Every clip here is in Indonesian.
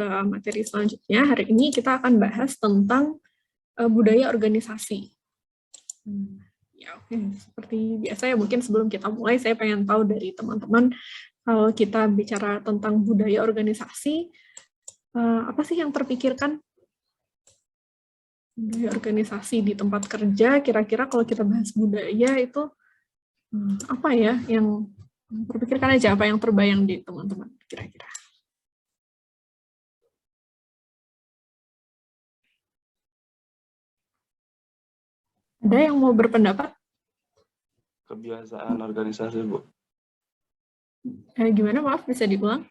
ke materi selanjutnya. Hari ini kita akan bahas tentang budaya organisasi. Ya, oke. Seperti biasa ya, mungkin sebelum kita mulai, saya pengen tahu dari teman-teman, kalau kita bicara tentang budaya organisasi, apa sih yang terpikirkan? Budaya organisasi di tempat kerja, kira-kira kalau kita bahas budaya itu, apa ya yang terpikirkan aja, apa yang terbayang di teman-teman kira-kira? Ada yang mau berpendapat? Kebiasaan organisasi, Bu. Gimana, maaf, bisa diulang?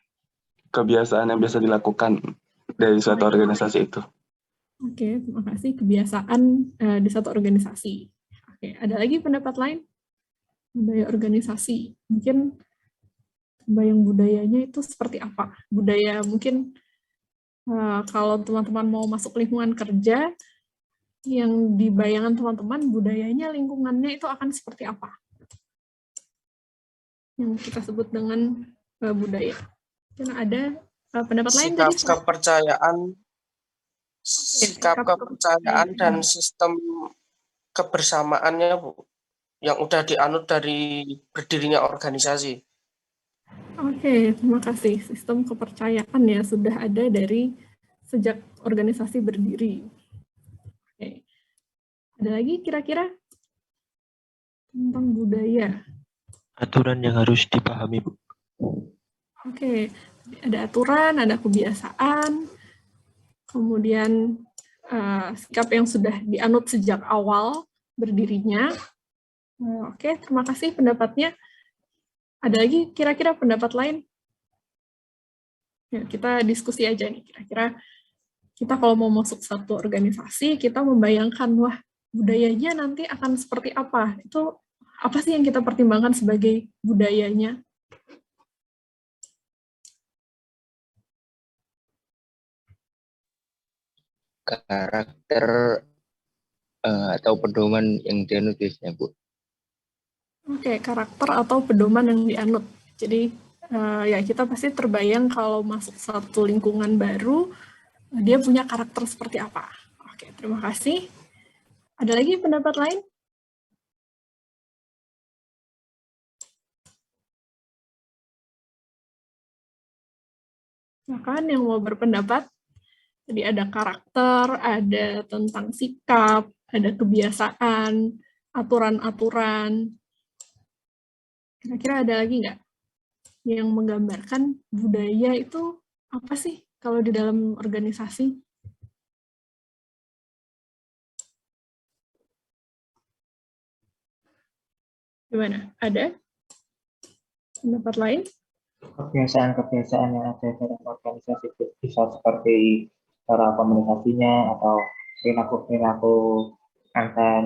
Kebiasaan yang biasa dilakukan dari suatu organisasi itu. Oke, terima kasih. Kebiasaan di satu organisasi. Oke, ada lagi pendapat lain? Budaya organisasi. Mungkin bayang budayanya itu seperti apa? Budaya mungkin kalau teman-teman mau masuk lingkungan kerja, yang di bayangan teman-teman budayanya, lingkungannya itu akan seperti apa? Yang kita sebut dengan budaya. Karena ada pendapat lain dari sikap kepercayaan dan sistem kebersamaannya, Bu, yang udah dianut dari berdirinya organisasi. Oke, terima kasih. Sistem kepercayaan ya sudah ada dari sejak organisasi berdiri. Oke. Ada lagi kira-kira tentang budaya? Aturan yang harus dipahami, Bu. Oke, ada aturan, ada kebiasaan, kemudian sikap yang sudah dianut sejak awal berdirinya. Oke, terima kasih pendapatnya. Ada lagi kira-kira pendapat lain? Ya, kita diskusi aja nih, kira-kira kita kalau mau masuk satu organisasi, kita membayangkan, wah, budayanya nanti akan seperti apa? Itu apa sih yang kita pertimbangkan sebagai budayanya? Karakter atau pedoman yang dianut biasanya, Bu. Oke, karakter atau pedoman yang dianut. Jadi ya kita pasti terbayang kalau masuk satu lingkungan baru, dia punya karakter seperti apa. Oke, terima kasih. Ada lagi pendapat lain? Silakan yang mau berpendapat. Jadi ada karakter, ada tentang sikap, ada kebiasaan, aturan-aturan. Kira-kira ada lagi nggak yang menggambarkan budaya itu apa sih kalau di dalam organisasi? Gimana? Ada pendapat lain? Kebiasaan-kebiasaan yang ada dalam organisasi itu bisa seperti cara komunikasinya atau perilaku-perilaku antar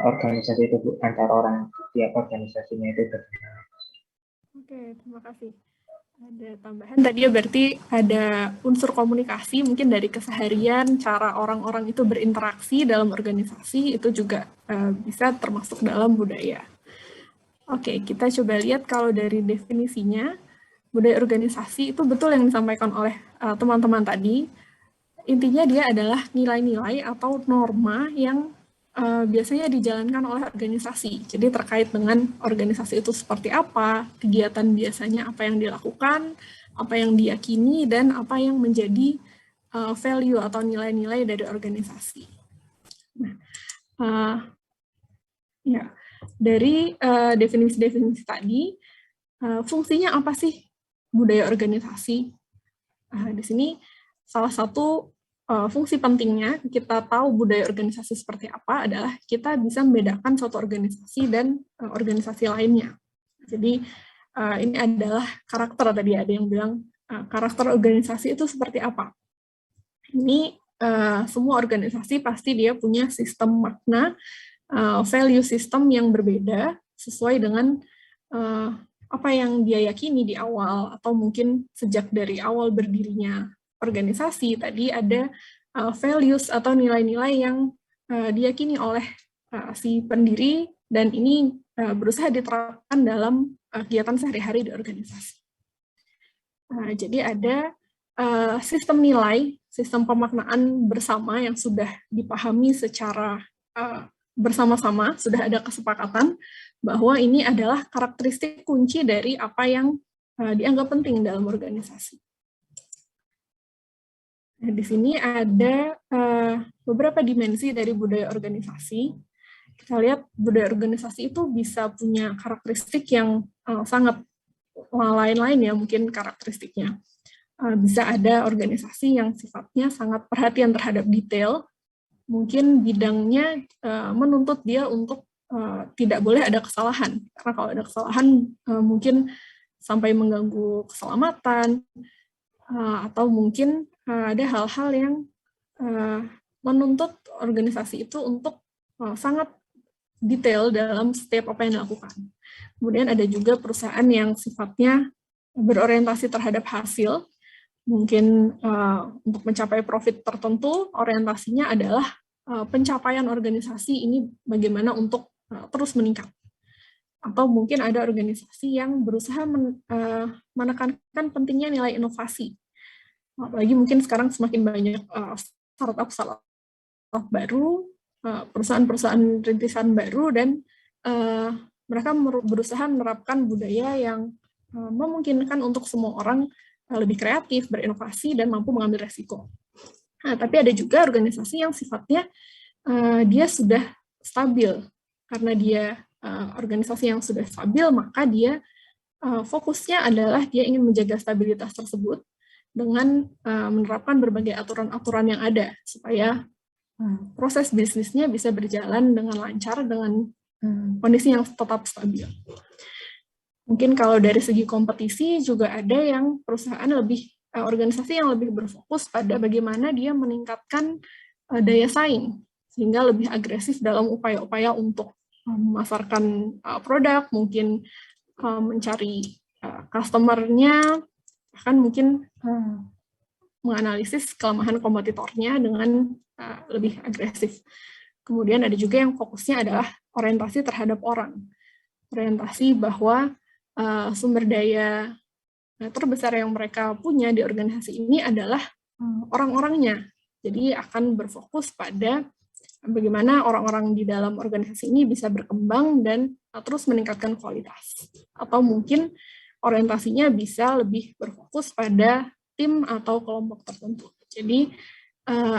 organisasi itu, antar orang tiap organisasinya itu. Oke, terima kasih. Ada tambahan tadi ya, berarti ada unsur komunikasi mungkin dari keseharian, cara orang-orang itu berinteraksi dalam organisasi, itu juga bisa termasuk dalam budaya. Oke, kita coba lihat kalau dari definisinya, budaya organisasi itu betul yang disampaikan oleh teman-teman tadi. Intinya dia adalah nilai-nilai atau norma yang biasanya dijalankan oleh organisasi. Jadi terkait dengan organisasi itu seperti apa, kegiatan biasanya apa yang dilakukan, apa yang diyakini, dan apa yang menjadi value atau nilai-nilai dari organisasi. Nah, ya, dari definisi-definisi tadi, fungsinya apa sih budaya organisasi? Di sini salah satu fungsi pentingnya kita tahu budaya organisasi seperti apa adalah kita bisa membedakan suatu organisasi dan organisasi lainnya. Jadi ini adalah karakter, tadi ada yang bilang karakter organisasi itu seperti apa. Ini semua organisasi pasti dia punya sistem makna, value system yang berbeda sesuai dengan apa yang dia yakini di awal, atau mungkin sejak dari awal berdirinya organisasi. Tadi ada values atau nilai-nilai yang diyakini oleh si pendiri, dan ini berusaha diterapkan dalam kegiatan sehari-hari di organisasi. Jadi ada sistem nilai, sistem pemaknaan bersama yang sudah dipahami secara bersama-sama, sudah ada kesepakatan bahwa ini adalah karakteristik kunci dari apa yang dianggap penting dalam organisasi. Nah, di sini ada beberapa dimensi dari budaya organisasi. Kita lihat budaya organisasi itu bisa punya karakteristik yang sangat lain-lain ya, mungkin karakteristiknya. Bisa ada organisasi yang sifatnya sangat perhatian terhadap detail, mungkin bidangnya menuntut dia untuk tidak boleh ada kesalahan, karena kalau ada kesalahan mungkin sampai mengganggu keselamatan, atau mungkin ada hal-hal yang menuntut organisasi itu untuk sangat detail dalam setiap apa yang dilakukan. Kemudian ada juga perusahaan yang sifatnya berorientasi terhadap hasil, mungkin untuk mencapai profit tertentu, orientasinya adalah pencapaian organisasi ini bagaimana untuk terus meningkat. Atau mungkin ada organisasi yang berusaha menekankan pentingnya nilai inovasi. Apalagi mungkin sekarang semakin banyak startup baru, perusahaan-perusahaan rintisan baru, dan mereka berusaha menerapkan budaya yang memungkinkan untuk semua orang lebih kreatif, berinovasi, dan mampu mengambil resiko. Nah, tapi ada juga organisasi yang sifatnya dia sudah stabil. Karena dia organisasi yang sudah stabil, maka dia fokusnya adalah dia ingin menjaga stabilitas tersebut dengan menerapkan berbagai aturan-aturan yang ada, supaya proses bisnisnya bisa berjalan dengan lancar, dengan kondisi yang tetap stabil. Mungkin kalau dari segi kompetisi juga ada yang perusahaan organisasi yang lebih berfokus pada bagaimana dia meningkatkan daya saing, sehingga lebih agresif dalam upaya-upaya untuk memasarkan produk, mungkin mencari customer-nya, bahkan mungkin menganalisis kelemahan kompetitornya dengan lebih agresif. Kemudian ada juga yang fokusnya adalah orientasi terhadap orang. Orientasi bahwa sumber daya terbesar yang mereka punya di organisasi ini adalah orang-orangnya. Jadi akan berfokus pada bagaimana orang-orang di dalam organisasi ini bisa berkembang dan terus meningkatkan kualitas. Atau mungkin orientasinya bisa lebih berfokus pada tim atau kelompok tertentu. Jadi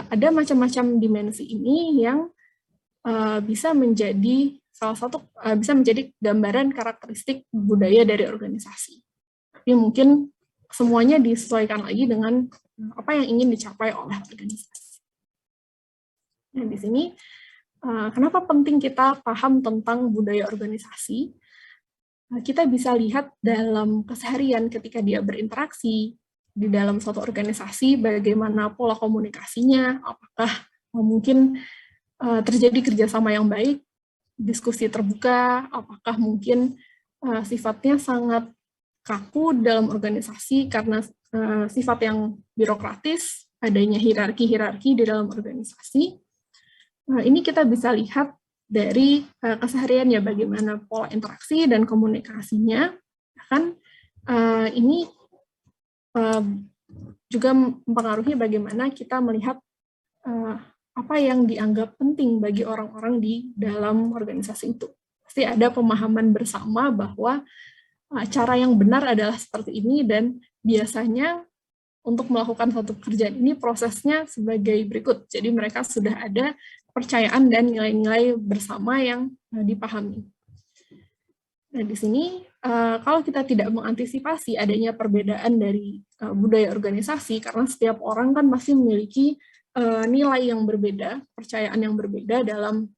ada macam-macam dimensi ini yang bisa menjadi bisa menjadi gambaran karakteristik budaya dari organisasi. Tapi mungkin semuanya disesuaikan lagi dengan apa yang ingin dicapai oleh organisasi. Nah, di sini kenapa penting kita paham tentang budaya organisasi? Kita bisa lihat dalam keseharian ketika dia berinteraksi di dalam suatu organisasi, bagaimana pola komunikasinya, apakah mungkin terjadi kerjasama yang baik, diskusi terbuka, apakah mungkin sifatnya sangat kaku dalam organisasi karena sifat yang birokratis, adanya hierarki-hierarki di dalam organisasi. Ini kita bisa lihat dari kesehariannya, bagaimana pola interaksi dan komunikasinya. Bahkan ini juga mempengaruhi bagaimana kita melihat apa yang dianggap penting bagi orang-orang di dalam organisasi itu. Pasti ada pemahaman bersama bahwa cara yang benar adalah seperti ini, dan biasanya untuk melakukan satu pekerjaan ini prosesnya sebagai berikut. Jadi mereka sudah ada kepercayaan dan nilai-nilai bersama yang dipahami. Nah, di sini kalau kita tidak mengantisipasi adanya perbedaan dari budaya organisasi, karena setiap orang kan masih memiliki nilai yang berbeda, kepercayaan yang berbeda dalam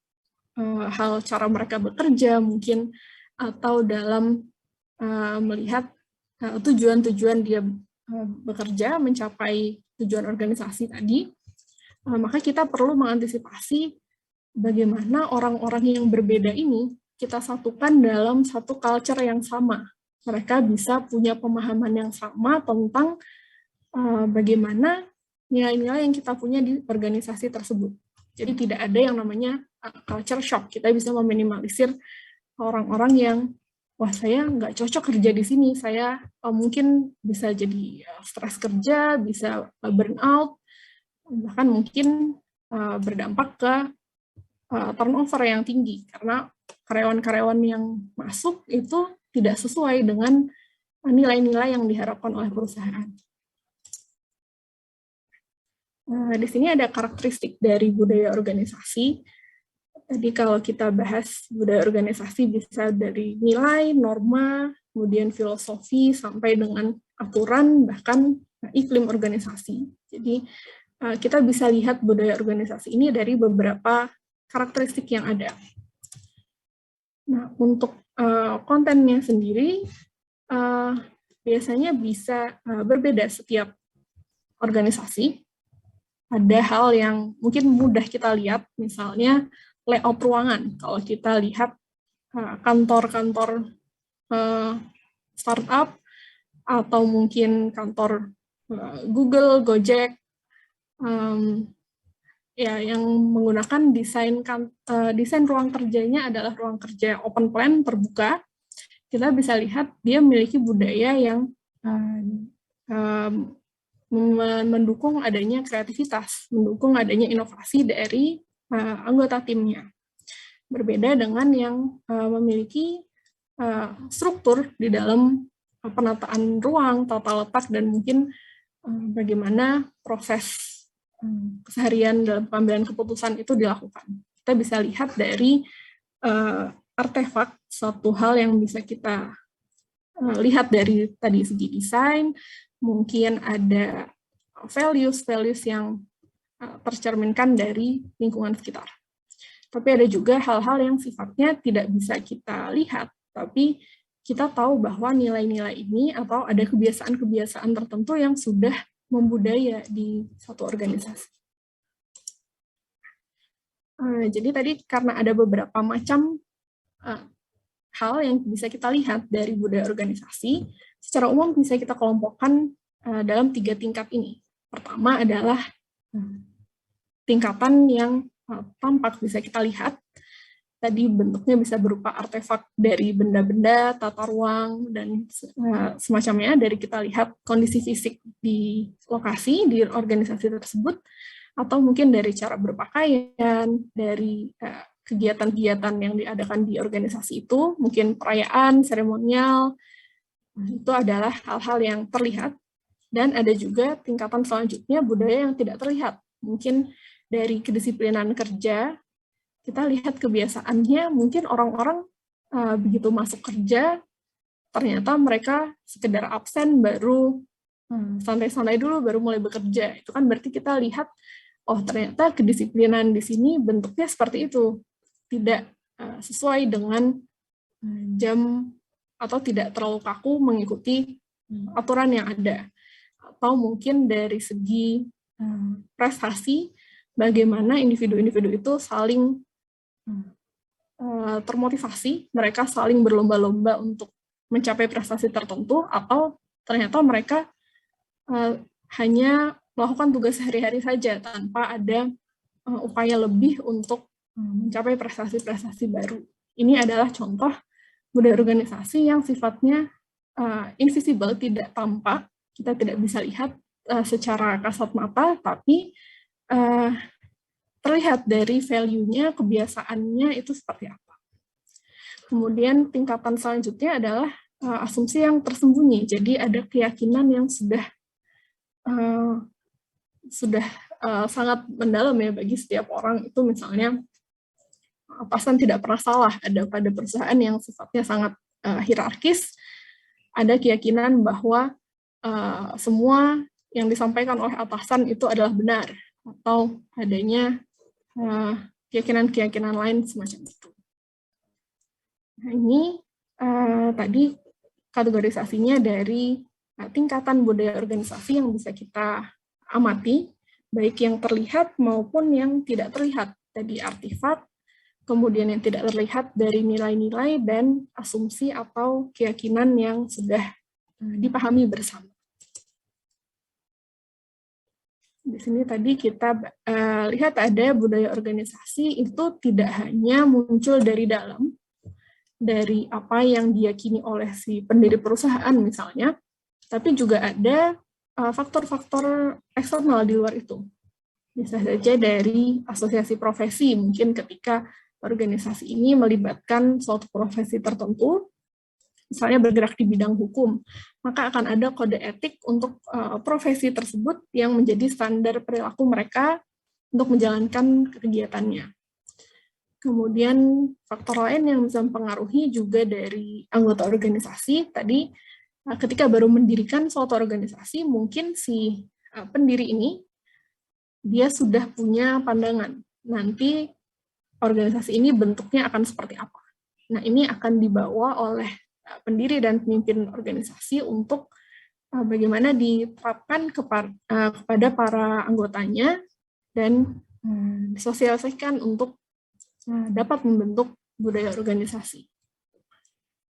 hal cara mereka bekerja mungkin, atau dalam melihat tujuan-tujuan dia bekerja, mencapai tujuan organisasi tadi, maka kita perlu mengantisipasi bagaimana orang-orang yang berbeda ini kita satukan dalam satu culture yang sama. Mereka bisa punya pemahaman yang sama tentang bagaimana nilai-nilai yang kita punya di organisasi tersebut. Jadi tidak ada yang namanya culture shock. Kita bisa meminimalisir orang-orang yang wah saya nggak cocok kerja di sini, saya mungkin bisa jadi stres kerja, bisa burnout, bahkan mungkin berdampak ke turnover yang tinggi, karena karyawan-karyawan yang masuk itu tidak sesuai dengan nilai-nilai yang diharapkan oleh perusahaan. Di sini ada karakteristik dari budaya organisasi. Tadi kalau kita bahas budaya organisasi bisa dari nilai, norma, kemudian filosofi, sampai dengan aturan, bahkan iklim organisasi. Jadi kita bisa lihat budaya organisasi ini dari beberapa karakteristik yang ada. Nah, untuk kontennya sendiri, biasanya bisa berbeda setiap organisasi. Ada hal yang mungkin mudah kita lihat, misalnya layout ruangan. Kalau kita lihat kantor-kantor startup, atau mungkin kantor Google, Gojek, ya yang menggunakan desain ruang kerjanya adalah ruang kerja open plan, terbuka, kita bisa lihat dia memiliki budaya yang mendukung adanya kreativitas, mendukung adanya inovasi dari anggota timnya. Berbeda dengan yang memiliki struktur di dalam penataan ruang, tata letak, dan mungkin bagaimana proses keseharian dalam pengambilan keputusan itu dilakukan. Kita bisa lihat dari artefak, suatu hal yang bisa kita lihat dari tadi segi desain, mungkin ada values yang tercerminkan dari lingkungan sekitar. Tapi ada juga hal-hal yang sifatnya tidak bisa kita lihat, tapi kita tahu bahwa nilai-nilai ini atau ada kebiasaan-kebiasaan tertentu yang sudah membudaya di satu organisasi. Jadi tadi karena ada beberapa macam hal yang bisa kita lihat dari budaya organisasi, secara umum bisa kita kelompokkan dalam 3 tingkat ini. Pertama adalah tingkatan yang tampak bisa kita lihat. Tadi bentuknya bisa berupa artefak dari benda-benda, tata ruang, dan semacamnya, dari kita lihat kondisi fisik di lokasi, di organisasi tersebut, atau mungkin dari cara berpakaian, dari kegiatan-kegiatan yang diadakan di organisasi itu, mungkin perayaan, seremonial, itu adalah hal-hal yang terlihat. Dan ada juga tingkatan selanjutnya, budaya yang tidak terlihat. Mungkin dari kedisiplinan kerja, kita lihat kebiasaannya, mungkin orang-orang begitu masuk kerja, ternyata mereka sekedar absen, baru santai-santai dulu, baru mulai bekerja. Itu kan berarti kita lihat, oh ternyata kedisiplinan di sini bentuknya seperti itu. Tidak sesuai dengan jam, atau tidak terlalu kaku mengikuti aturan yang ada. Atau mungkin dari segi prestasi, bagaimana individu-individu itu saling termotivasi, mereka saling berlomba-lomba untuk mencapai prestasi tertentu, atau ternyata mereka hanya melakukan tugas sehari-hari saja tanpa ada upaya lebih untuk mencapai prestasi-prestasi baru. Ini adalah contoh budaya organisasi yang sifatnya invisible, tidak tampak, kita tidak bisa lihat secara kasat mata, tapi terlihat dari value-nya, kebiasaannya itu seperti apa. Kemudian tingkatan selanjutnya adalah asumsi yang tersembunyi. Jadi ada keyakinan yang sudah sangat mendalam ya bagi setiap orang. Itu misalnya atasan tidak pernah salah. Ada pada perusahaan yang sifatnya sangat hierarkis, ada keyakinan bahwa semua yang disampaikan oleh atasan itu adalah benar, atau adanya keyakinan-keyakinan lain semacam itu. Nah, ini tadi kategorisasinya dari tingkatan budaya organisasi yang bisa kita amati, baik yang terlihat maupun yang tidak terlihat. Tadi artefak, kemudian yang tidak terlihat dari nilai-nilai dan asumsi atau keyakinan yang sudah dipahami bersama. Di sini tadi kita lihat ada budaya organisasi itu tidak hanya muncul dari dalam, dari apa yang diyakini oleh si pendiri perusahaan misalnya, tapi juga ada faktor-faktor eksternal di luar itu. Bisa saja dari asosiasi profesi, mungkin ketika organisasi ini melibatkan suatu profesi tertentu, misalnya bergerak di bidang hukum, maka akan ada kode etik untuk profesi tersebut yang menjadi standar perilaku mereka untuk menjalankan kegiatannya. Kemudian faktor lain yang bisa mempengaruhi juga dari anggota organisasi, tadi ketika baru mendirikan suatu organisasi, mungkin si pendiri ini, dia sudah punya pandangan, nanti organisasi ini bentuknya akan seperti apa. Nah, ini akan dibawa oleh pendiri dan pemimpin organisasi untuk bagaimana diterapkan kepada para anggotanya dan disosialisasikan untuk dapat membentuk budaya organisasi.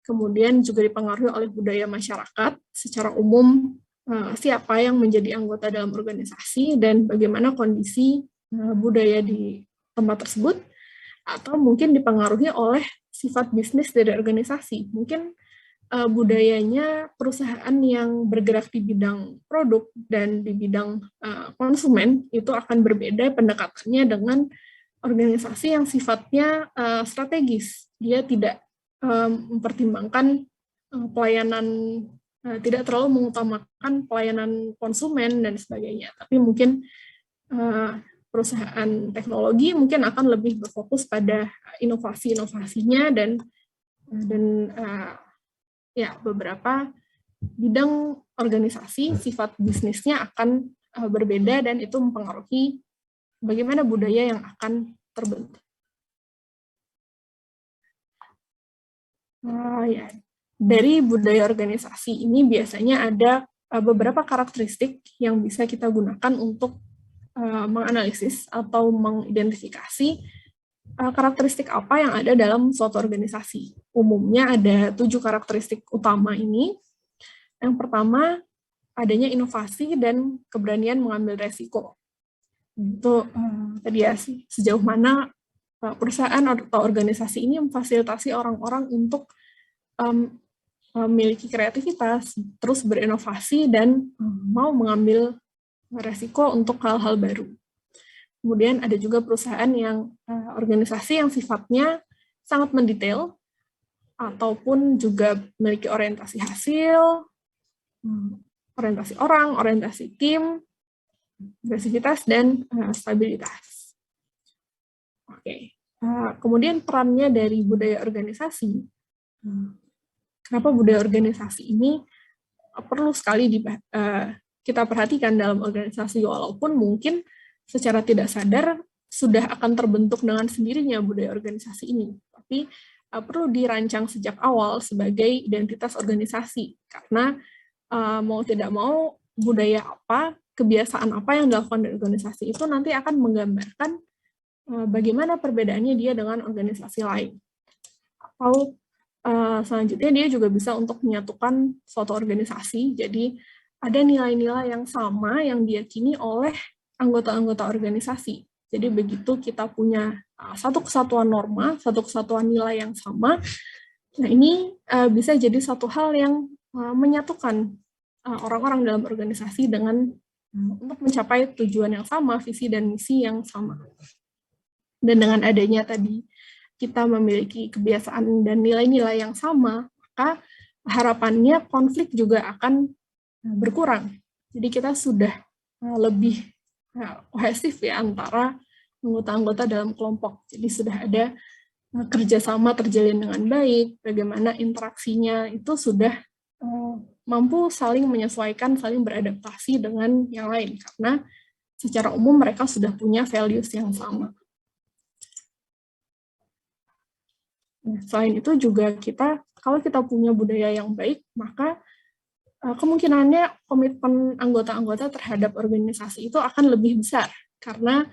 Kemudian juga dipengaruhi oleh budaya masyarakat secara umum, siapa yang menjadi anggota dalam organisasi dan bagaimana kondisi budaya di tempat tersebut, atau mungkin dipengaruhi oleh sifat bisnis dari organisasi. Mungkin budayanya perusahaan yang bergerak di bidang produk dan di bidang konsumen itu akan berbeda pendekatannya dengan organisasi yang sifatnya strategis. Dia tidak mempertimbangkan pelayanan, tidak terlalu mengutamakan pelayanan konsumen dan sebagainya. Tapi mungkin perusahaan teknologi mungkin akan lebih berfokus pada inovasi-inovasinya dan ya beberapa bidang organisasi sifat bisnisnya akan berbeda dan itu mempengaruhi bagaimana budaya yang akan terbentuk. Ya, dari budaya organisasi ini biasanya ada beberapa karakteristik yang bisa kita gunakan untuk menganalisis atau mengidentifikasi karakteristik apa yang ada dalam suatu organisasi. Umumnya ada 7 karakteristik utama ini. Yang pertama, adanya inovasi dan keberanian mengambil resiko. Itu tadi ya, sejauh mana perusahaan atau organisasi ini memfasilitasi orang-orang untuk memiliki kreativitas, terus berinovasi, dan mau mengambil resiko untuk hal-hal baru. Kemudian ada juga perusahaan yang organisasi yang sifatnya sangat mendetail, ataupun juga memiliki orientasi hasil, orientasi orang, orientasi tim, agresivitas, dan stabilitas. Oke. Kemudian perannya dari budaya organisasi. Kenapa budaya organisasi ini perlu sekali kita perhatikan dalam organisasi, walaupun mungkin secara tidak sadar sudah akan terbentuk dengan sendirinya budaya organisasi ini. Tapi perlu dirancang sejak awal sebagai identitas organisasi, karena mau tidak mau budaya apa, kebiasaan apa yang dilakukan di organisasi itu nanti akan menggambarkan bagaimana perbedaannya dia dengan organisasi lain. Atau selanjutnya dia juga bisa untuk menyatukan suatu organisasi, jadi ada nilai-nilai yang sama yang diyakini oleh anggota-anggota organisasi. Jadi begitu kita punya satu kesatuan norma, satu kesatuan nilai yang sama, nah ini bisa jadi satu hal yang menyatukan orang-orang dalam organisasi dengan untuk mencapai tujuan yang sama, visi dan misi yang sama. Dan dengan adanya tadi kita memiliki kebiasaan dan nilai-nilai yang sama, maka harapannya konflik juga akan berkurang. Jadi kita sudah lebih kohesif ya antara anggota-anggota dalam kelompok. Jadi sudah ada kerjasama terjalin dengan baik, bagaimana interaksinya itu sudah mampu saling menyesuaikan, saling beradaptasi dengan yang lain, karena secara umum mereka sudah punya values yang sama. Nah, selain itu juga kalau kita punya budaya yang baik, maka kemungkinannya komitmen anggota-anggota terhadap organisasi itu akan lebih besar, karena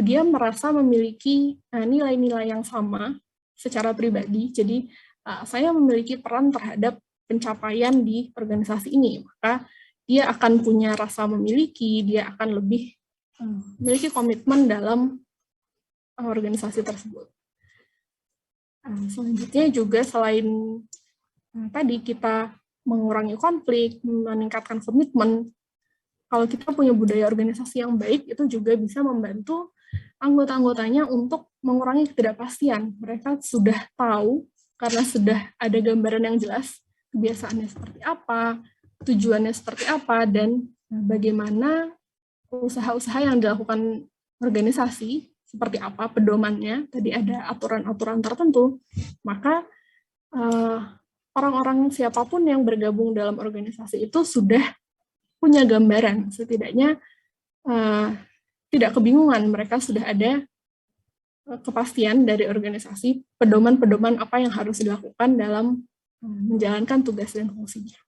dia merasa memiliki nilai-nilai yang sama secara pribadi, jadi saya memiliki peran terhadap pencapaian di organisasi ini, maka dia akan punya rasa memiliki, dia akan lebih memiliki komitmen dalam organisasi tersebut. Selanjutnya juga selain tadi kita mengurangi konflik, meningkatkan komitmen, kalau kita punya budaya organisasi yang baik, itu juga bisa membantu anggota-anggotanya untuk mengurangi ketidakpastian. Mereka sudah tahu, karena sudah ada gambaran yang jelas, kebiasaannya seperti apa, tujuannya seperti apa, dan bagaimana usaha-usaha yang dilakukan organisasi, seperti apa pedomannya, tadi ada aturan-aturan tertentu, maka orang-orang siapapun yang bergabung dalam organisasi itu sudah punya gambaran, setidaknya tidak kebingungan, mereka sudah ada kepastian dari organisasi, pedoman-pedoman apa yang harus dilakukan dalam menjalankan tugas dan fungsinya.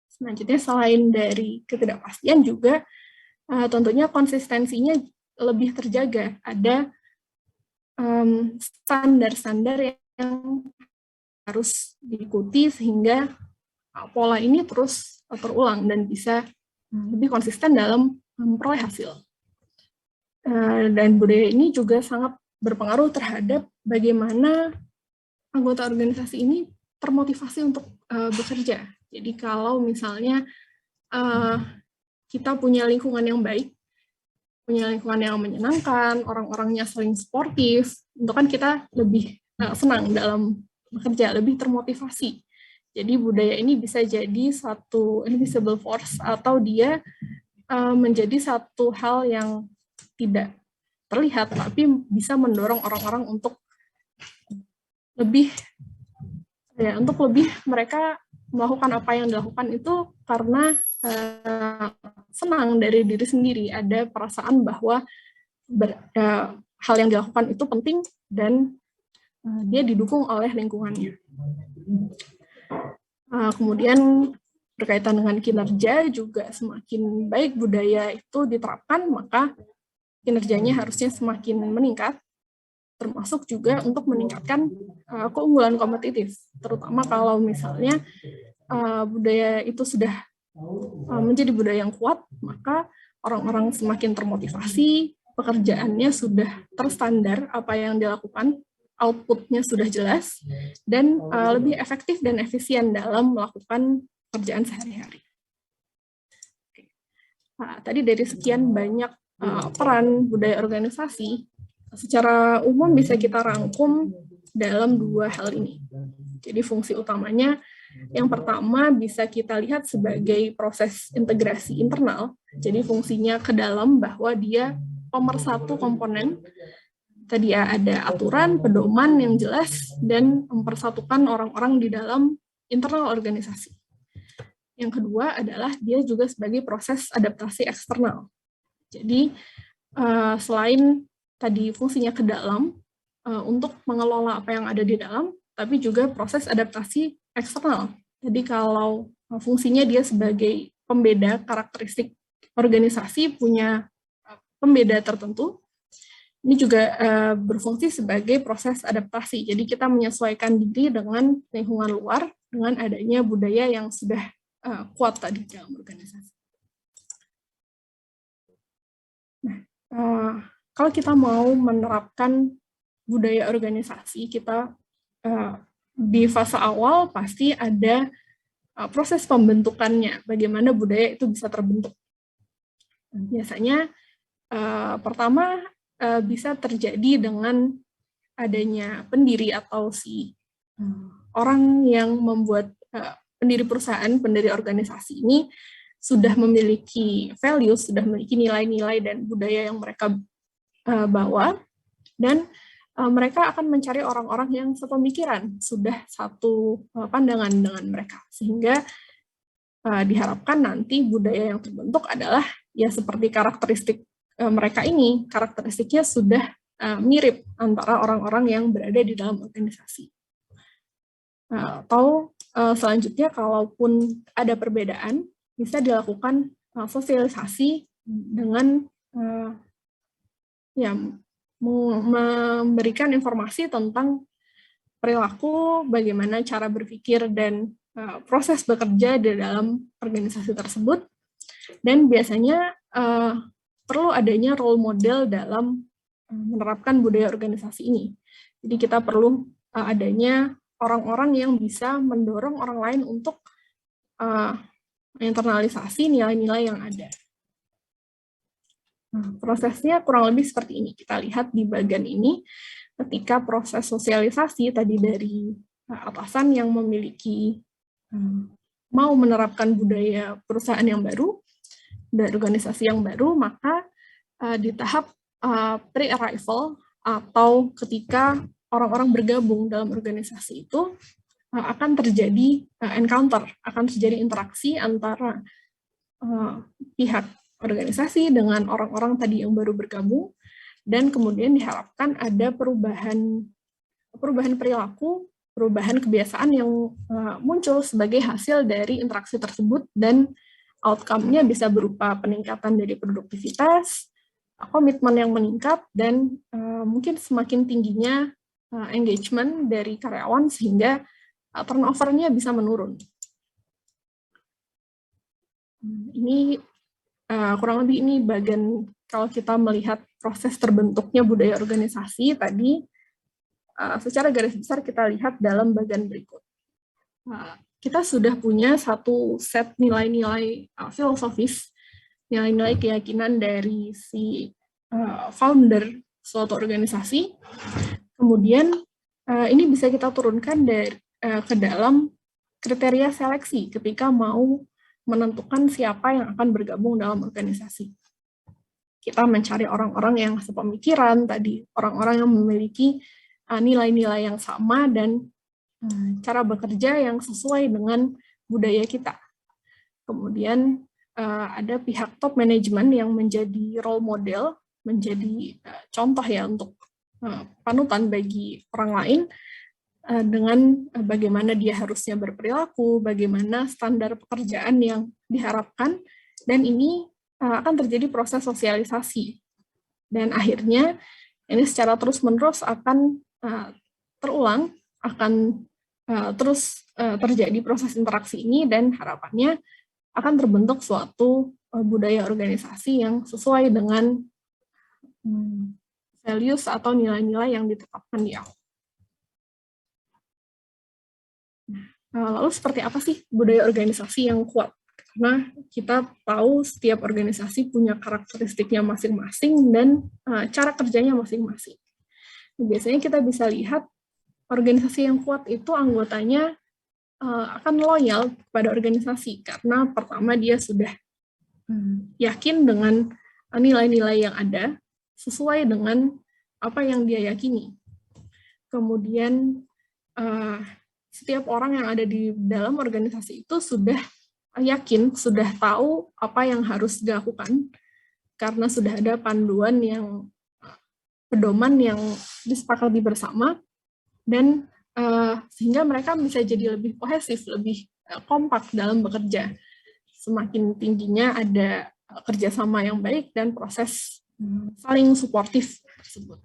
Selanjutnya, selain dari ketidakpastian juga, tentunya konsistensinya lebih terjaga. Ada standar-standar yang harus diikuti sehingga pola ini terus terulang dan bisa lebih konsisten dalam memperoleh hasil. Dan budaya ini juga sangat berpengaruh terhadap bagaimana anggota organisasi ini termotivasi untuk bekerja. Jadi kalau misalnya kita punya lingkungan yang baik, punya lingkungan yang menyenangkan, orang-orangnya saling sportif, itu kan kita lebih senang dalam bekerja, lebih termotivasi. Jadi budaya ini bisa jadi satu invisible force atau dia menjadi satu hal yang tidak terlihat, tapi bisa mendorong orang-orang untuk lebih mereka melakukan apa yang dilakukan itu karena senang dari diri sendiri, ada perasaan bahwa hal yang dilakukan itu penting dan dia didukung oleh lingkungannya. Kemudian berkaitan dengan kinerja juga semakin baik budaya itu diterapkan, maka kinerjanya harusnya semakin meningkat, termasuk juga untuk meningkatkan keunggulan kompetitif, terutama kalau misalnya budaya itu sudah menjadi budaya yang kuat, maka orang-orang semakin termotivasi, pekerjaannya sudah terstandar apa yang dilakukan, outputnya sudah jelas, dan lebih efektif dan efisien dalam melakukan pekerjaan sehari-hari. Tadi dari sekian banyak peran budaya organisasi, secara umum bisa kita rangkum dalam dua hal ini. Jadi fungsi utamanya, yang pertama bisa kita lihat sebagai proses integrasi internal, jadi fungsinya ke dalam bahwa dia pemersatu komponen. Tadi ada aturan, pedoman yang jelas, dan mempersatukan orang-orang di dalam internal organisasi. Yang kedua adalah dia juga sebagai proses adaptasi eksternal. Jadi selain tadi fungsinya ke dalam untuk mengelola apa yang ada di dalam, tapi juga proses adaptasi eksternal. Jadi kalau fungsinya dia sebagai pembeda karakteristik organisasi, punya pembeda tertentu, ini juga berfungsi sebagai proses adaptasi. Jadi kita menyesuaikan diri dengan lingkungan luar, dengan adanya budaya yang sudah kuat tadi dalam organisasi. Nah, kalau kita mau menerapkan budaya organisasi, kita di fase awal pasti ada proses pembentukannya, bagaimana budaya itu bisa terbentuk. Biasanya pertama bisa terjadi dengan adanya pendiri atau si orang yang membuat pendiri perusahaan, pendiri organisasi ini sudah memiliki values, sudah memiliki nilai-nilai dan budaya yang mereka bawa, dan mereka akan mencari orang-orang yang sepemikiran, sudah satu pandangan dengan mereka, sehingga diharapkan nanti budaya yang terbentuk adalah ya seperti karakteristik mereka ini, karakteristiknya sudah mirip antara orang-orang yang berada di dalam organisasi. Atau selanjutnya, kalaupun ada perbedaan, bisa dilakukan sosialisasi dengan memberikan informasi tentang perilaku, bagaimana cara berpikir dan proses bekerja di dalam organisasi tersebut, dan biasanya perlu adanya role model dalam menerapkan budaya organisasi ini. Jadi kita perlu adanya orang-orang yang bisa mendorong orang lain untuk internalisasi nilai-nilai yang ada. Nah, prosesnya kurang lebih seperti ini. Kita lihat di bagian ini, ketika proses sosialisasi tadi dari atasan yang memiliki mau menerapkan budaya perusahaan yang baru, dari organisasi yang baru, maka di tahap pre-arrival atau ketika orang-orang bergabung dalam organisasi itu akan terjadi encounter, akan terjadi interaksi antara pihak organisasi dengan orang-orang tadi yang baru bergabung, dan kemudian diharapkan ada perubahan perilaku, perubahan kebiasaan yang muncul sebagai hasil dari interaksi tersebut, dan outcome-nya bisa berupa peningkatan dari produktivitas, komitmen yang meningkat, dan mungkin semakin tingginya engagement dari karyawan sehingga turnover-nya bisa menurun. Ini kurang lebih ini bagian kalau kita melihat proses terbentuknya budaya organisasi tadi, secara garis besar kita lihat dalam bagian berikut. Kita sudah punya satu set nilai-nilai filosofis, nilai-nilai keyakinan dari si founder suatu organisasi. Kemudian ini bisa kita turunkan ke dalam kriteria seleksi ketika mau menentukan siapa yang akan bergabung dalam organisasi. Kita mencari orang-orang yang sepemikiran tadi, orang-orang yang memiliki nilai-nilai yang sama dan cara bekerja yang sesuai dengan budaya kita. Kemudian ada pihak top manajemen yang menjadi role model, menjadi contoh ya untuk panutan bagi orang lain, dengan bagaimana dia harusnya berperilaku, bagaimana standar pekerjaan yang diharapkan, dan ini akan terjadi proses sosialisasi. Dan akhirnya ini secara terus-menerus akan terulang, akan terus terjadi proses interaksi ini, dan harapannya akan terbentuk suatu budaya organisasi yang sesuai dengan values atau nilai-nilai yang ditetapkan di awal. Lalu seperti apa sih budaya organisasi yang kuat? Karena kita tahu setiap organisasi punya karakteristiknya masing-masing dan cara kerjanya masing-masing. Biasanya kita bisa lihat organisasi yang kuat itu anggotanya akan loyal kepada organisasi karena pertama dia sudah yakin dengan nilai-nilai yang ada sesuai dengan apa yang dia yakini. Kemudian setiap orang yang ada di dalam organisasi itu sudah yakin, sudah tahu apa yang harus dilakukan, karena sudah ada panduan yang, pedoman yang disepakati bersama, dan sehingga mereka bisa jadi lebih kohesif, lebih kompak dalam bekerja. Semakin tingginya ada kerjasama yang baik dan proses saling suportif tersebut.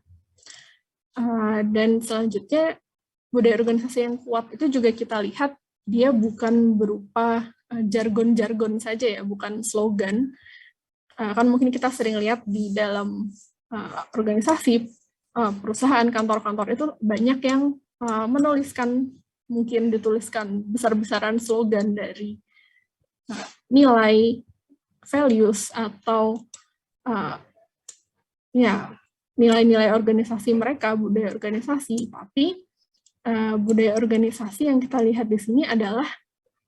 Dan selanjutnya, budaya organisasi yang kuat itu juga kita lihat dia bukan berupa jargon-jargon saja ya, bukan slogan. Kan mungkin kita sering lihat di dalam organisasi, perusahaan, kantor-kantor itu banyak yang menuliskan, mungkin dituliskan besar-besaran slogan dari nilai, values, atau ya nilai-nilai organisasi mereka, budaya organisasi, tapi budaya organisasi yang kita lihat di sini adalah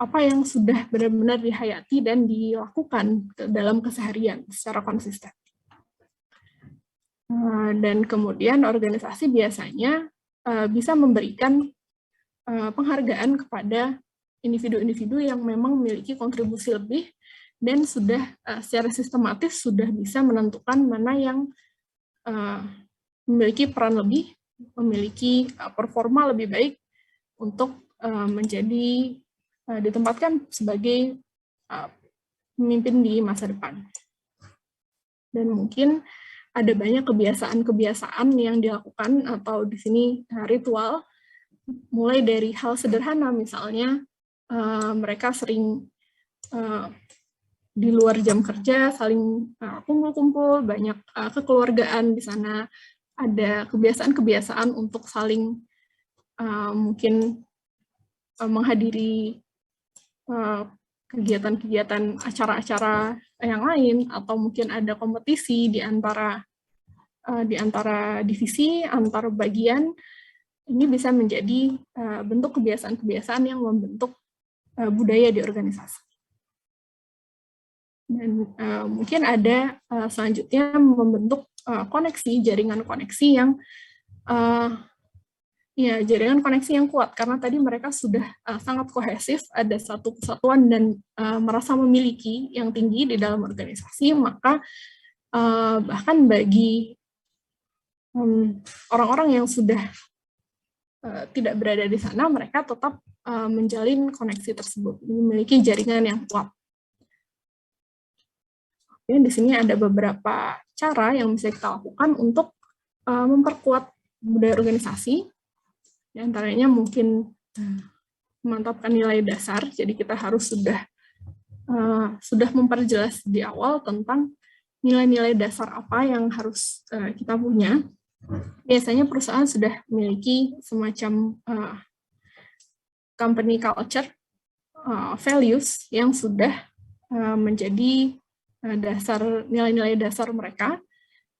apa yang sudah benar-benar dihayati dan dilakukan dalam keseharian secara konsisten. Dan kemudian organisasi biasanya bisa memberikan penghargaan kepada individu-individu yang memang memiliki kontribusi lebih dan sudah secara sistematis sudah bisa menentukan mana yang memiliki peran lebih, memiliki performa lebih baik untuk menjadi ditempatkan sebagai pemimpin di masa depan. Dan mungkin ada banyak kebiasaan-kebiasaan yang dilakukan atau di sini ritual, mulai dari hal sederhana misalnya mereka sering di luar jam kerja saling kumpul-kumpul, banyak kekeluargaan di sana, ada kebiasaan-kebiasaan untuk saling mungkin menghadiri kegiatan-kegiatan acara-acara yang lain, atau mungkin ada kompetisi di antara divisi, antar bagian. Ini bisa menjadi bentuk kebiasaan-kebiasaan yang membentuk budaya di organisasi. Dan mungkin ada selanjutnya membentuk koneksi, jaringan koneksi yang jaringan koneksi yang kuat, karena tadi mereka sudah sangat kohesif, ada satu kesatuan dan merasa memiliki yang tinggi di dalam organisasi, maka bahkan bagi orang-orang yang sudah tidak berada di sana, mereka tetap menjalin koneksi tersebut, memiliki jaringan yang kuat. Oke, di sini ada beberapa cara yang bisa kita lakukan untuk memperkuat budaya organisasi. Di antaranya mungkin memantapkan nilai dasar, jadi kita harus sudah memperjelas di awal tentang nilai-nilai dasar apa yang harus kita punya. Biasanya perusahaan sudah memiliki semacam company culture, values yang sudah menjadi dasar nilai-nilai dasar mereka,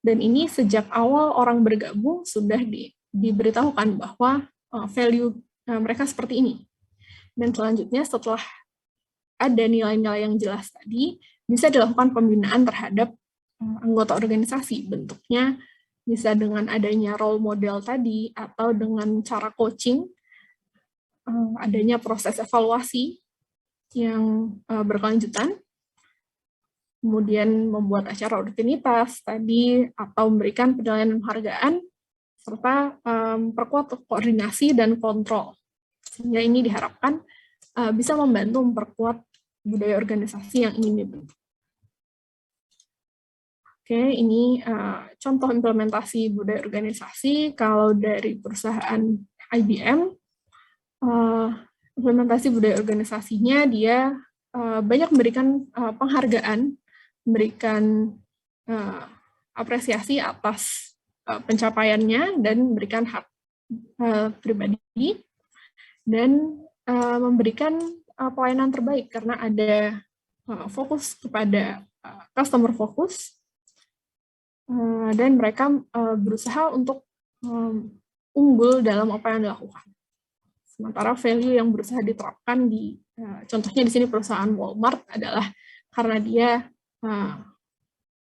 dan ini sejak awal orang bergabung sudah diberitahukan bahwa value mereka seperti ini. Dan selanjutnya setelah ada nilai-nilai yang jelas tadi, bisa dilakukan pembinaan terhadap anggota organisasi. Bentuknya bisa dengan adanya role model tadi, atau dengan cara coaching, adanya proses evaluasi yang berkelanjutan, kemudian membuat acara rutinitas tadi, atau memberikan penilaian penghargaan, serta perkuat koordinasi dan kontrol. Sehingga ini diharapkan bisa membantu memperkuat budaya organisasi yang ingin dibentuk. Oke, ini contoh implementasi budaya organisasi. Kalau dari perusahaan IBM, implementasi budaya organisasinya dia banyak memberikan penghargaan, memberikan apresiasi atas pencapaiannya, dan memberikan hak pribadi, dan memberikan pelayanan terbaik karena ada fokus kepada customer focus, dan mereka berusaha untuk unggul dalam apa yang dilakukan. Sementara value yang berusaha diterapkan contohnya di sini perusahaan Walmart adalah karena dia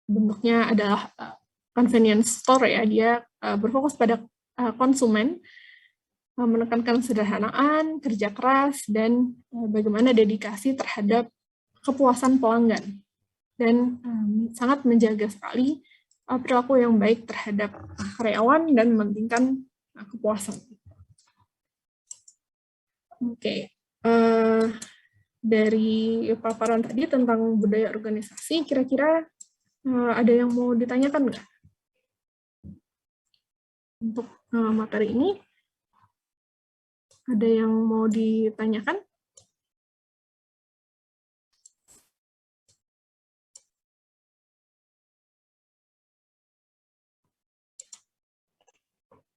bentuknya adalah convenience store ya, dia berfokus pada konsumen, menekankan kesederhanaan, kerja keras, dan bagaimana dedikasi terhadap kepuasan pelanggan, dan sangat menjaga sekali perilaku yang baik terhadap karyawan dan mementingkan kepuasan. Oke, dari paparan tadi tentang budaya organisasi, kira-kira ada yang mau ditanyakan nggak untuk materi ini? Ada yang mau ditanyakan?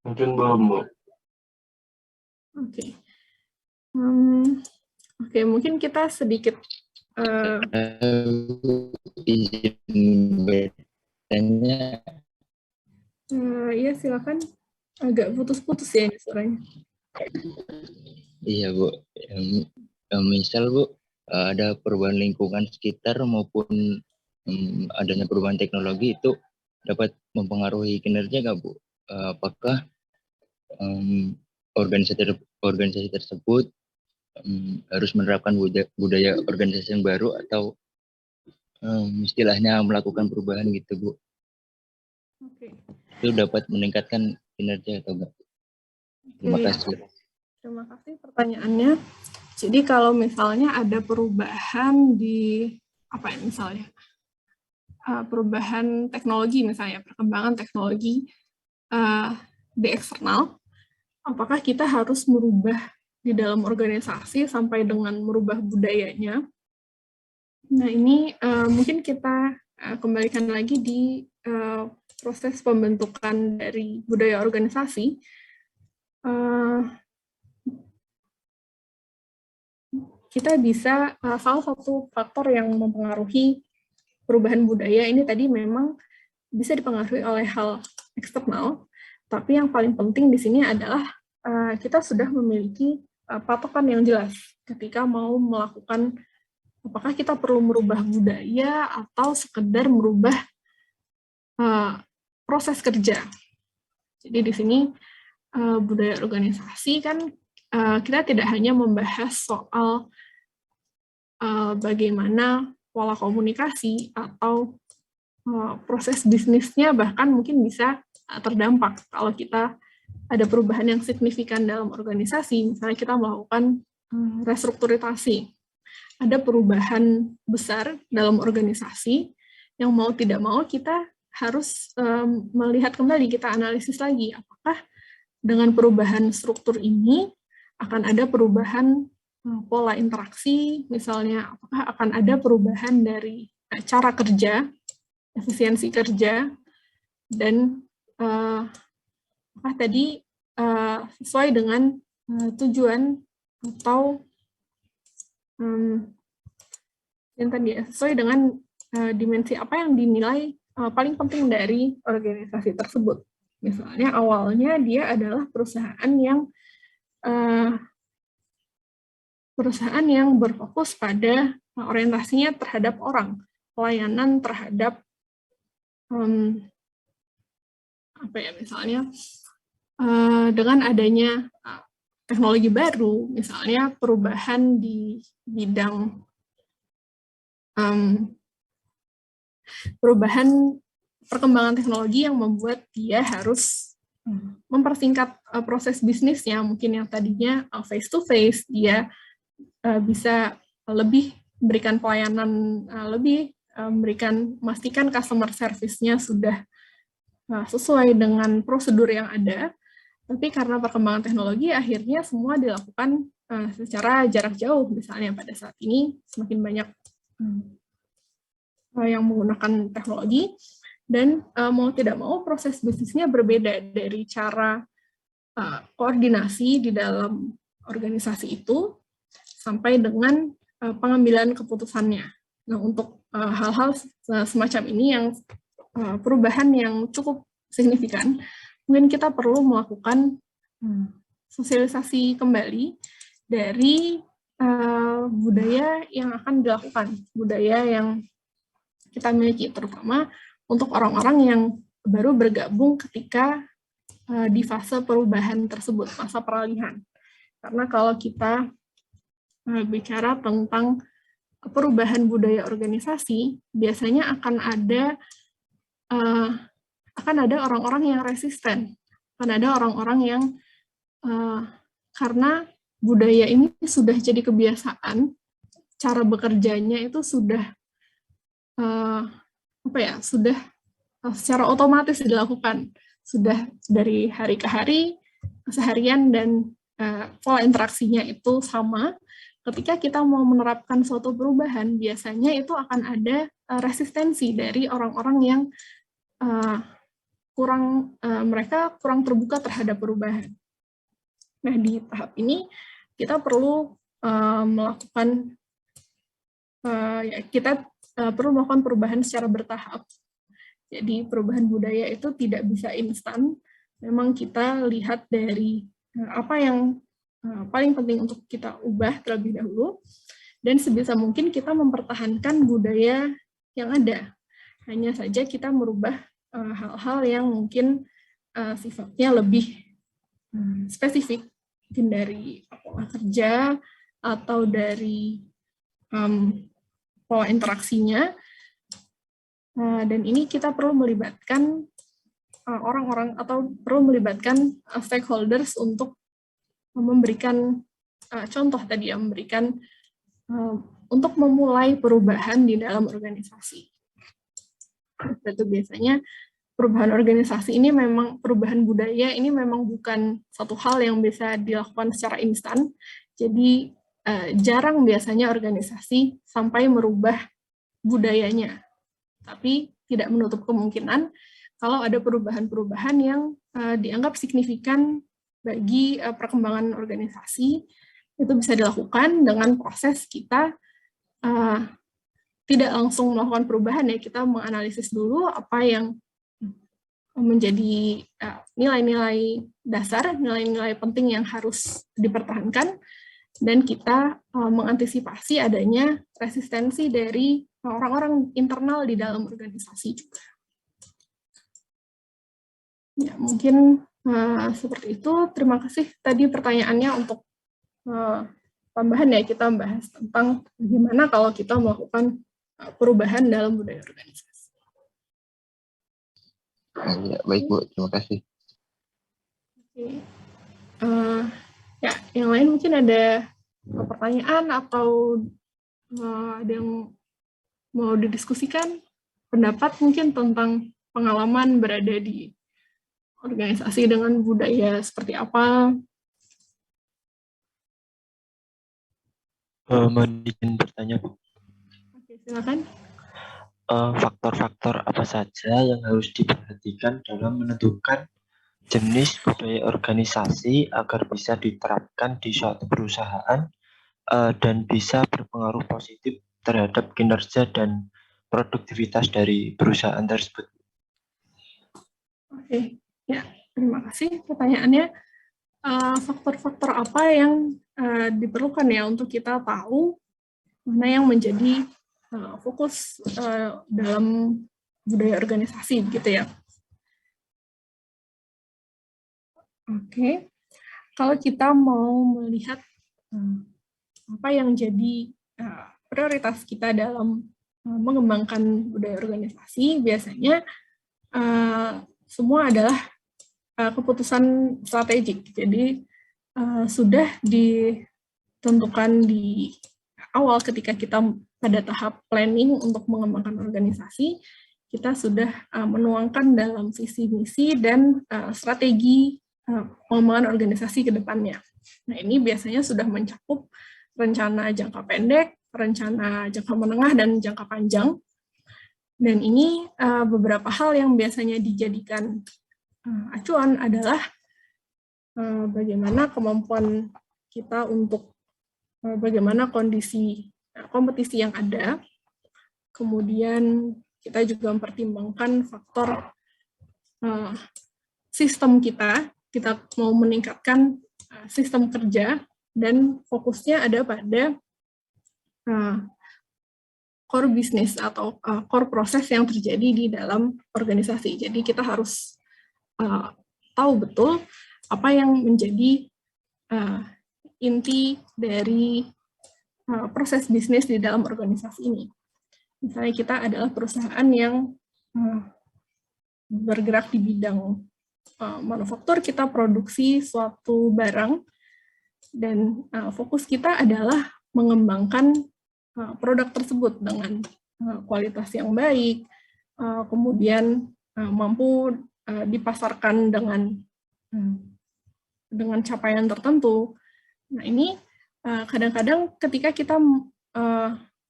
Mungkin belum, Bu. Oke. Oke, mungkin kita sedikit izin bertanya. Iya, silakan. Agak putus-putus ya ini suaranya. Iya, Bu. Misal, Bu, ada perubahan lingkungan sekitar maupun adanya perubahan teknologi, itu dapat mempengaruhi kinerja nggak, Bu? Apakah organisasi tersebut harus menerapkan budaya organisasi yang baru, atau istilahnya melakukan perubahan gitu, Bu? Oke. Itu dapat meningkatkan kinerja atau enggak? Terima kasih. Terima kasih pertanyaannya. Jadi kalau misalnya ada perubahan di apa ya, misalnya perubahan teknologi, misalnya perkembangan teknologi di eksternal, apakah kita harus merubah di dalam organisasi sampai dengan merubah budayanya? Nah, ini mungkin kita kembalikan lagi di proses pembentukan dari budaya organisasi, kita bisa, salah satu faktor yang mempengaruhi perubahan budaya ini tadi memang bisa dipengaruhi oleh hal eksternal, tapi yang paling penting di sini adalah kita sudah memiliki patokan yang jelas ketika mau melakukan, apakah kita perlu merubah budaya atau sekedar merubah proses kerja. Jadi di sini budaya organisasi kan kita tidak hanya membahas soal bagaimana pola komunikasi atau proses bisnisnya bahkan mungkin bisa terdampak kalau kita ada perubahan yang signifikan dalam organisasi, misalnya kita melakukan restrukturisasi, ada perubahan besar dalam organisasi yang mau tidak mau kita harus melihat kembali, kita analisis lagi apakah dengan perubahan struktur ini akan ada perubahan pola interaksi, misalnya apakah akan ada perubahan dari cara kerja, efisiensi kerja, dan apakah tadi sesuai dengan tujuan atau yang tadi sesuai dengan dimensi apa yang dinilai paling penting dari organisasi tersebut. Misalnya awalnya dia adalah perusahaan yang berfokus pada orientasinya terhadap orang, pelayanan terhadap misalnya dengan adanya teknologi baru, misalnya perubahan di bidang perubahan perkembangan teknologi yang membuat dia harus mempersingkat proses bisnisnya, mungkin yang tadinya face to face, dia bisa lebih memberikan pelayanan memastikan customer service-nya sudah sesuai dengan prosedur yang ada, tapi karena perkembangan teknologi akhirnya semua dilakukan secara jarak jauh. Misalnya pada saat ini semakin banyak yang menggunakan teknologi, dan mau tidak mau proses bisnisnya berbeda dari cara koordinasi di dalam organisasi itu sampai dengan pengambilan keputusannya. Nah, untuk hal-hal semacam ini yang perubahan yang cukup signifikan, mungkin kita perlu melakukan sosialisasi kembali dari budaya yang akan dilakukan, budaya yang kita miliki, terutama untuk orang-orang yang baru bergabung ketika di fase perubahan tersebut, masa peralihan. Karena kalau kita bicara tentang perubahan budaya organisasi, biasanya akan ada orang-orang yang resisten, akan ada orang-orang yang karena budaya ini sudah jadi kebiasaan, cara bekerjanya itu sudah sudah secara otomatis dilakukan, sudah dari hari ke hari, keseharian, dan pola interaksinya itu sama. Ketika kita mau menerapkan suatu perubahan, biasanya itu akan ada resistensi dari orang-orang yang mereka kurang terbuka terhadap perubahan. Nah, di tahap ini kita perlu melakukan perubahan secara bertahap. Jadi perubahan budaya itu tidak bisa instan. Memang kita lihat dari apa yang paling penting untuk kita ubah terlebih dahulu, dan sebisa mungkin kita mempertahankan budaya yang ada. Hanya saja kita merubah hal-hal yang mungkin sifatnya lebih spesifik, mungkin dari pola kerja atau dari pola interaksinya, dan ini kita perlu melibatkan orang-orang atau perlu melibatkan stakeholders untuk memberikan contoh tadi, memberikan untuk memulai perubahan di dalam organisasi. Itu biasanya perubahan organisasi ini memang, perubahan budaya ini memang bukan satu hal yang bisa dilakukan secara instan, jadi jarang biasanya organisasi sampai merubah budayanya. Tapi tidak menutup kemungkinan kalau ada perubahan-perubahan yang dianggap signifikan bagi perkembangan organisasi, itu bisa dilakukan dengan proses kita tidak langsung melakukan perubahan ya, kita menganalisis dulu apa yang menjadi nilai-nilai dasar, nilai-nilai penting yang harus dipertahankan, dan kita mengantisipasi adanya resistensi dari orang-orang internal di dalam organisasi juga. Ya, mungkin seperti itu. Terima kasih tadi pertanyaannya. Untuk tambahan ya, kita membahas tentang bagaimana kalau kita melakukan perubahan dalam budaya organisasi. Ya, baik Bu, terima kasih. Oke. Ya, yang lain mungkin ada pertanyaan atau ada yang mau didiskusikan, pendapat mungkin tentang pengalaman berada di organisasi dengan budaya seperti apa. Mohon izin bertanya, Bu. Oke, silakan. Faktor-faktor apa saja yang harus diperhatikan dalam menentukan jenis budaya organisasi agar bisa diterapkan di suatu perusahaan dan bisa berpengaruh positif terhadap kinerja dan produktivitas dari perusahaan tersebut? Oke, ya, terima kasih pertanyaannya. Faktor-faktor apa yang diperlukan ya untuk kita tahu mana yang menjadi fokus dalam budaya organisasi, gitu ya. Oke, kalau kita mau melihat apa yang jadi prioritas kita dalam mengembangkan budaya organisasi, biasanya semua adalah keputusan strategik. Jadi sudah ditentukan di awal ketika kita pada tahap planning untuk mengembangkan organisasi, kita sudah menuangkan dalam visi misi dan strategi pengembangan organisasi ke depannya. Nah, ini biasanya sudah mencakup rencana jangka pendek, rencana jangka menengah, dan jangka panjang. Dan ini beberapa hal yang biasanya dijadikan acuan adalah bagaimana kemampuan kita untuk bagaimana kondisi kompetisi yang ada. Kemudian kita juga mempertimbangkan faktor sistem kita mau meningkatkan sistem kerja, dan fokusnya ada pada core business atau core proses yang terjadi di dalam organisasi. Jadi kita harus tahu betul apa yang menjadi inti dari proses bisnis di dalam organisasi ini. Misalnya kita adalah perusahaan yang bergerak di bidang manufaktur, kita produksi suatu barang, dan fokus kita adalah mengembangkan produk tersebut dengan kualitas yang baik, kemudian mampu dipasarkan dengan capaian tertentu. Nah, ini kadang-kadang ketika kita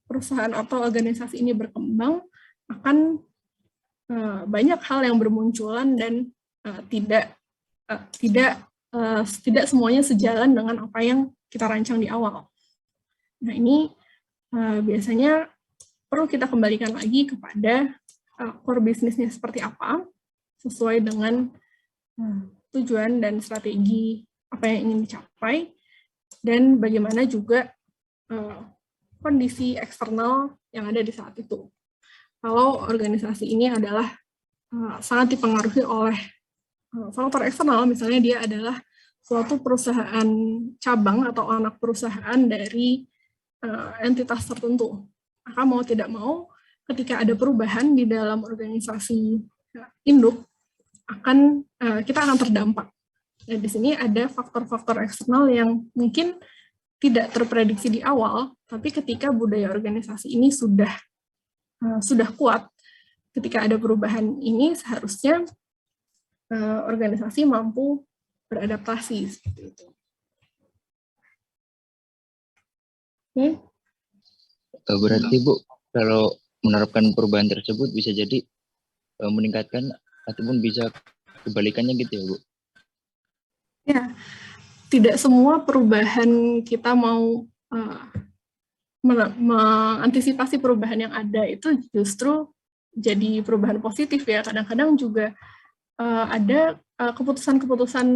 perusahaan atau organisasi ini berkembang, akan banyak hal yang bermunculan dan tidak semuanya sejalan dengan apa yang kita rancang di awal. Nah, ini biasanya perlu kita kembalikan lagi kepada core bisnisnya seperti apa, sesuai dengan tujuan dan strategi apa yang ingin dicapai, dan bagaimana juga kondisi eksternal yang ada di saat itu. Kalau organisasi ini adalah sangat dipengaruhi oleh faktor eksternal, misalnya dia adalah suatu perusahaan cabang atau anak perusahaan dari entitas tertentu, maka mau tidak mau ketika ada perubahan di dalam organisasi induk, kita akan terdampak. Nah, di sini ada faktor-faktor eksternal yang mungkin tidak terprediksi di awal, tapi ketika budaya organisasi ini sudah kuat, ketika ada perubahan ini seharusnya organisasi mampu beradaptasi seperti itu. Oke. Berarti Bu, kalau menerapkan perubahan tersebut bisa jadi meningkatkan ataupun bisa kebalikannya gitu ya, Bu? Ya, tidak semua perubahan kita mau mengantisipasi perubahan yang ada itu justru jadi perubahan positif ya. Kadang-kadang juga ada keputusan-keputusan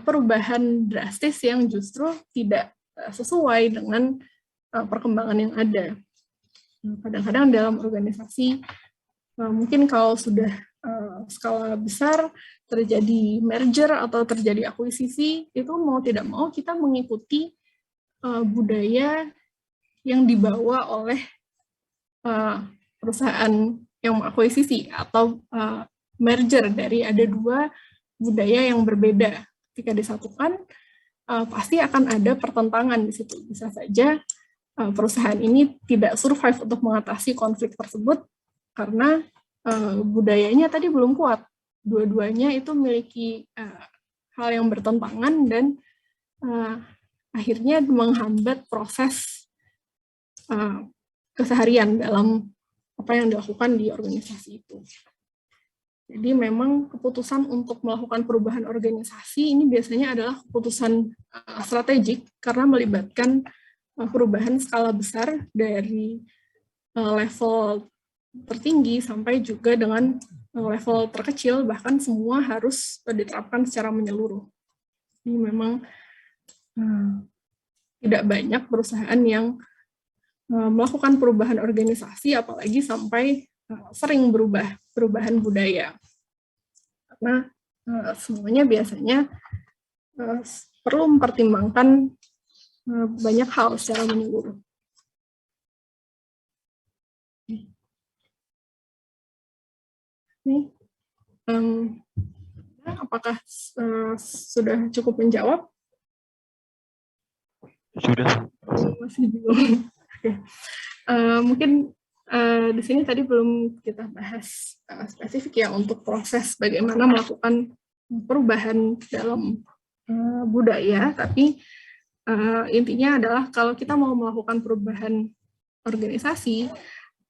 perubahan drastis yang justru tidak sesuai dengan perkembangan yang ada. Kadang-kadang dalam organisasi mungkin kalau sudah skala besar terjadi merger atau terjadi akuisisi, itu mau tidak mau kita mengikuti budaya yang dibawa oleh perusahaan yang mengakuisisi atau merger dari ada dua budaya yang berbeda. Ketika disatukan, pasti akan ada pertentangan di situ. Bisa saja perusahaan ini tidak survive untuk mengatasi konflik tersebut karena budayanya tadi belum kuat. Dua-duanya itu memiliki hal yang bertentangan dan akhirnya menghambat proses keseharian dalam apa yang dilakukan di organisasi itu. Jadi memang keputusan untuk melakukan perubahan organisasi ini biasanya adalah keputusan strategik karena melibatkan perubahan skala besar dari level tertinggi sampai juga dengan level terkecil, bahkan semua harus diterapkan secara menyeluruh. Ini memang tidak banyak perusahaan yang melakukan perubahan organisasi, apalagi sampai sering perubahan budaya. Karena semuanya biasanya perlu mempertimbangkan banyak hal secara menyeluruh. Ini, apakah sudah cukup menjawab? Sudah. Masih bingung. Oke. Mungkin di sini tadi belum kita bahas spesifik ya untuk proses bagaimana melakukan perubahan dalam budaya, tapi intinya adalah kalau kita mau melakukan perubahan organisasi,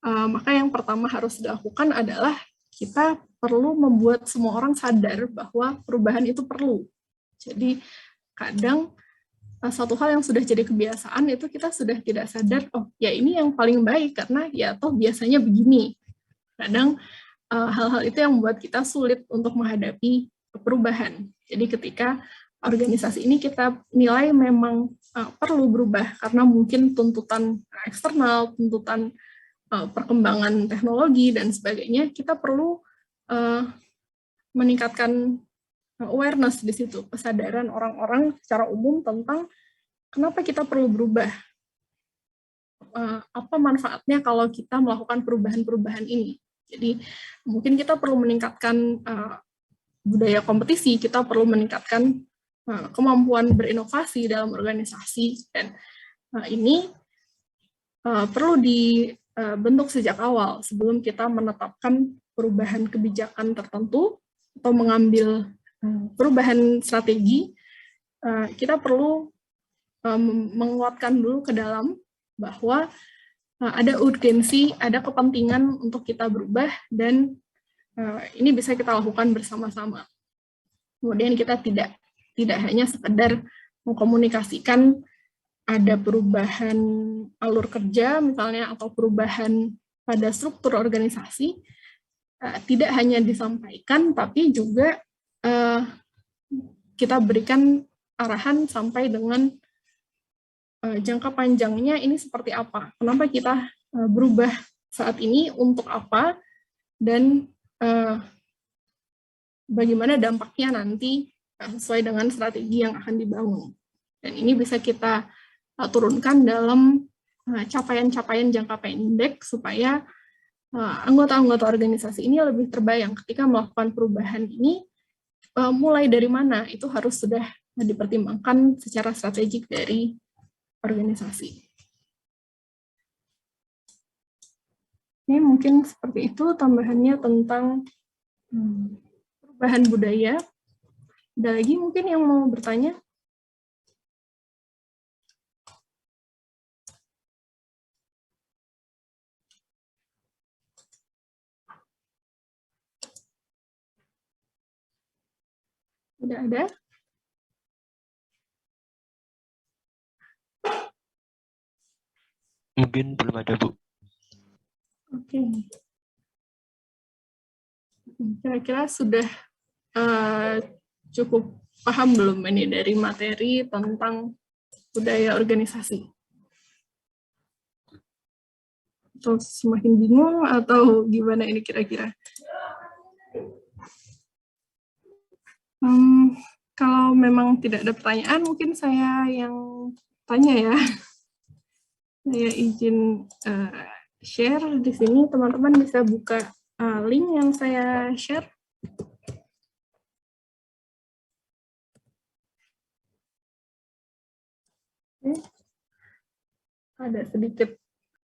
maka yang pertama harus dilakukan adalah kita perlu membuat semua orang sadar bahwa perubahan itu perlu. Jadi kadang satu hal yang sudah jadi kebiasaan itu kita sudah tidak sadar, oh ya ini yang paling baik karena ya toh biasanya begini. Kadang hal-hal itu yang membuat kita sulit untuk menghadapi perubahan. Jadi ketika organisasi ini kita nilai memang perlu berubah karena mungkin tuntutan eksternal, tuntutan perkembangan teknologi dan sebagainya, kita perlu meningkatkan awareness di situ, kesadaran orang-orang secara umum tentang kenapa kita perlu berubah, apa manfaatnya kalau kita melakukan perubahan-perubahan ini. Jadi mungkin kita perlu meningkatkan budaya kompetisi, kita perlu meningkatkan kemampuan berinovasi dalam organisasi, dan ini perlu dibentuk sejak awal sebelum kita menetapkan perubahan kebijakan tertentu atau mengambil perubahan strategi. Kita perlu menguatkan dulu ke dalam bahwa ada urgensi, ada kepentingan untuk kita berubah, dan ini bisa kita lakukan bersama-sama. Kemudian kita tidak hanya sekedar mengkomunikasikan ada perubahan alur kerja misalnya atau perubahan pada struktur organisasi, tidak hanya disampaikan tapi juga kita berikan arahan sampai dengan jangka panjangnya ini seperti apa, kenapa kita berubah saat ini, untuk apa, dan bagaimana dampaknya nanti sesuai dengan strategi yang akan dibangun. Dan ini bisa kita turunkan dalam capaian-capaian jangka pendek supaya anggota-anggota organisasi ini lebih terbayang ketika melakukan perubahan ini, mulai dari mana, itu harus sudah dipertimbangkan secara strategik dari organisasi. Ini mungkin seperti itu tambahannya tentang perubahan budaya. Ada lagi mungkin yang mau bertanya? Tidak ada? Mungkin belum ada, Bu. Oke. Kira-kira sudah cukup paham belum ini dari materi tentang budaya organisasi? Atau semakin bingung atau gimana ini kira-kira? Kalau memang tidak ada pertanyaan, mungkin saya yang tanya ya. Saya izin share di sini, teman-teman bisa buka link yang saya share. Oke. Ada sedikit